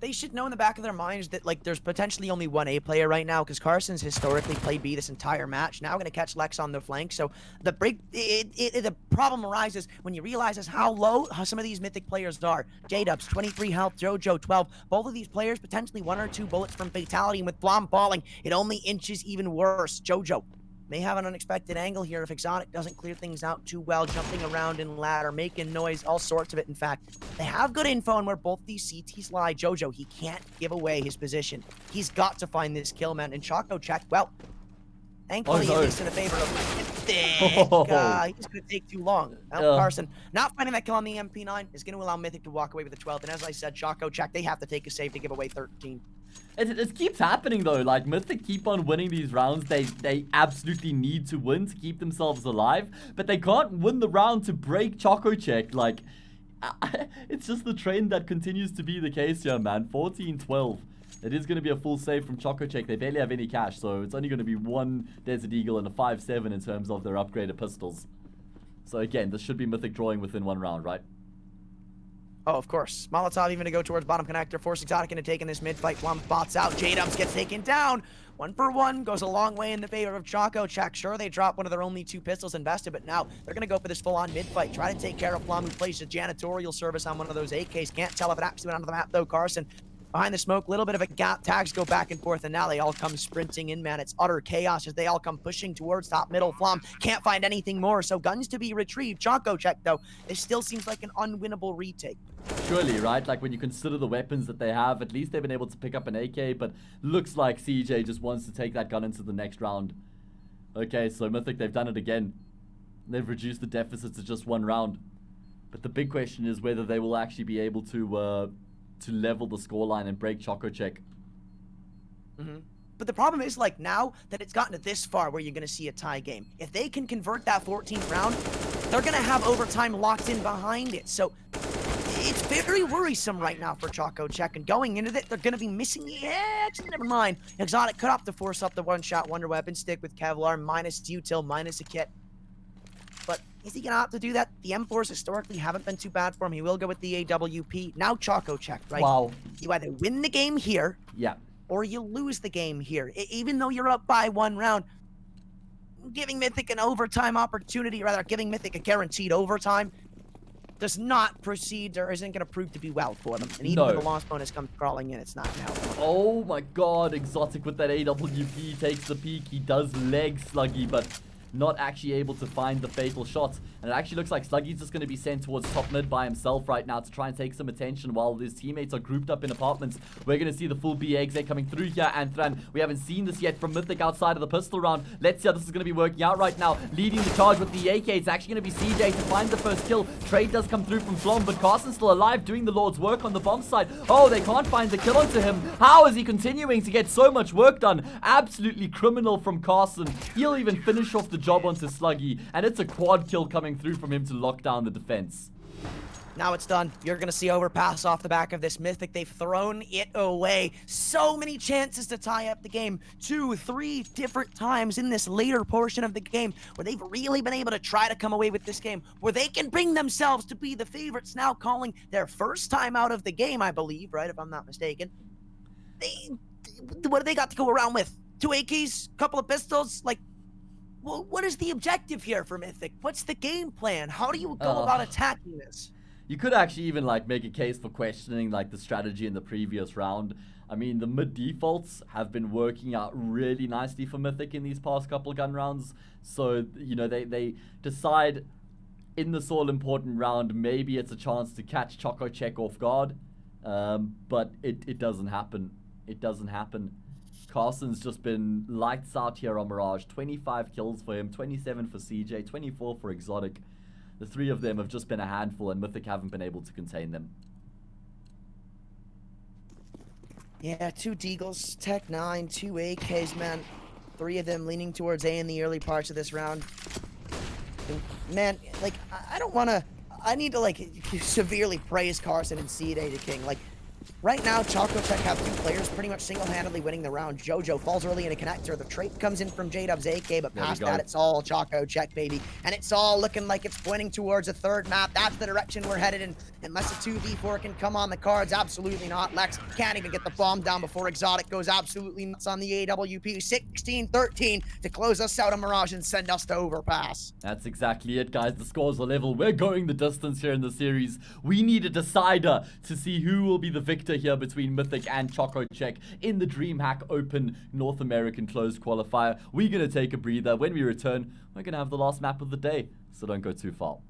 They should know in the back of their minds that, like, there's potentially only one A player right now, because Carson's historically played B this entire match. Now going to catch Lex on the flank. So the the problem arises when you realize how low some of these Mythic players are. J-Dubs, 23 health, Jojo, 12. Both of these players potentially 1 or 2 bullets from fatality, and with Blom falling, it only inches even worse. Jojo may have an unexpected angle here if Exotic doesn't clear things out too well, jumping around in ladder, making noise, all sorts of it. In fact, they have good info on where both these CTs lie. Jojo, he can't give away his position. He's got to find this kill, man. And ChocoCheck, well, thankfully, he makes in a favor of Mythic. He's going to take too long. Carson, not finding that kill on the MP9 is going to allow Mythic to walk away with the 12th. And as I said, ChocoCheck, they have to take a save to give away 13. It keeps happening though. Like, Mythic keep on winning these rounds. They absolutely need to win to keep themselves alive, but they can't win the round to break ChocoCheck. Like, it's just the trend that continues to be the case here, man. 14-12. It is going to be a full save from ChocoCheck. They barely have any cash, so it's only going to be 1 Desert Eagle and a 5-7 in terms of their upgraded pistols. So again, this should be Mythic drawing within 1 round, right? Oh, of course. Molotov even to go towards bottom connector. Force Exotic into taking this mid-fight. Plum bots out. J-Dubs gets taken down. 1 for 1 goes a long way in the favor of ChocoCheck. Sure, they dropped one of their only 2 pistols invested, but now they're going to go for this full-on mid-fight. Try to take care of Plum, who plays a janitorial service on one of those AKs. Can't tell if it actually went onto the map, though. Carson behind the smoke, little bit of a gap. Tags go back and forth, and now they all come sprinting in, man. It's utter chaos as they all come pushing towards top middle. Flom can't find anything more, so guns to be retrieved. ChocoCheck, though, it still seems like an unwinnable retake. Surely, right? Like, when you consider the weapons that they have, at least they've been able to pick up an AK, but looks like CJ just wants to take that gun into the next round. Okay, so Mythic, they've done it again. They've reduced the deficit to just 1 round. But the big question is whether they will actually be able to level the scoreline and break ChocoCheck. But the problem is, like, now that it's gotten to this far where you're going to see a tie game, if they can convert that 14th round, they're going to have overtime locked in behind it. So it's very worrisome right now for ChocoCheck, and going into it, they're going to be missing the edge. Never mind. Exotic could opt to force up the 1-shot wonder weapon, stick with Kevlar, minus util, minus a kit. But is he going to opt to do that? The M4s historically haven't been too bad for him. He will go with the AWP. Now ChocoCheck, right? Wow. You either win the game here, or you lose the game here. Even though you're up by 1 round, giving Mythic an overtime opportunity, rather giving Mythic a guaranteed overtime, does not proceed or isn't going to prove to be well for them. And even when the loss bonus comes crawling in, it's not going to help. Oh my god, Exotic with that AWP takes the peak. He does leg Sluggy, but not actually able to find the fatal shot. And it actually looks like Sluggy's just going to be sent towards top mid by himself right now to try and take some attention while his teammates are grouped up in apartments. We're going to see the full B exit coming through here, and Thran, we haven't seen this yet from Mythic outside of the pistol round. Let's see how this is going to be working out right now. Leading the charge with the AK, it's actually going to be CJ to find the first kill. Trade does come through from Flom, but Carson's still alive, doing the Lord's work on the bomb side. Oh, they can't find the kill onto him. How is he continuing to get so much work done? Absolutely criminal from Carson. He'll even finish off the job onto Sluggy, and it's a quad kill coming through from him to lock down the defense. Now it's done. You're going to see overpass off the back of this Mythic. They've thrown it away. So many chances to tie up the game. 2, 3 different times in this later portion of the game where they've really been able to try to come away with this game, where they can bring themselves to be the favorites, now calling their first time out of the game, I believe, right, if I'm not mistaken. What do they got to go around with? 2 AKs, couple of pistols? Like, well, what is the objective here for Mythic? What's the game plan? How do you go about attacking this? You could actually even like make a case for questioning like the strategy in the previous round. I mean, the mid defaults have been working out really nicely for Mythic in these past couple gun rounds. So, you know, they decide in this all important round, maybe it's a chance to catch ChocoCheck off guard. But it doesn't happen. It doesn't happen. Carson's just been lights out here on Mirage. 25 kills for him, 27 for CJ, 24 for Exotic. The 3 of them have just been a handful, and Mythic haven't been able to contain them. Yeah, 2 Deagles, Tech 9, 2 AKs, man. 3 of them leaning towards A in the early parts of this round. Man, like, I don't want to... I need to, like, severely praise Carson and see it A to King. Like, right now, ChocoCheck have 2 players pretty much single-handedly winning the round. Jojo falls early in a connector. The trait comes in from J-Dub's AK, but past that, it's all ChocoCheck, baby. And it's all looking like it's pointing towards a 3rd map. That's the direction we're headed in. Unless a 2v4 can come on the cards, absolutely not. Lex can't even get the bomb down before Exotic goes absolutely nuts on the AWP. 16-13 to close us out of Mirage and send us to overpass. That's exactly it, guys. The scores are level. We're going the distance here in the series. We need a decider to see who will be the victor here between Mythic and ChocoCheck in the DreamHack Open North American Closed Qualifier. We're going to take a breather. When we return, we're going to have the last map of the day, so don't go too far.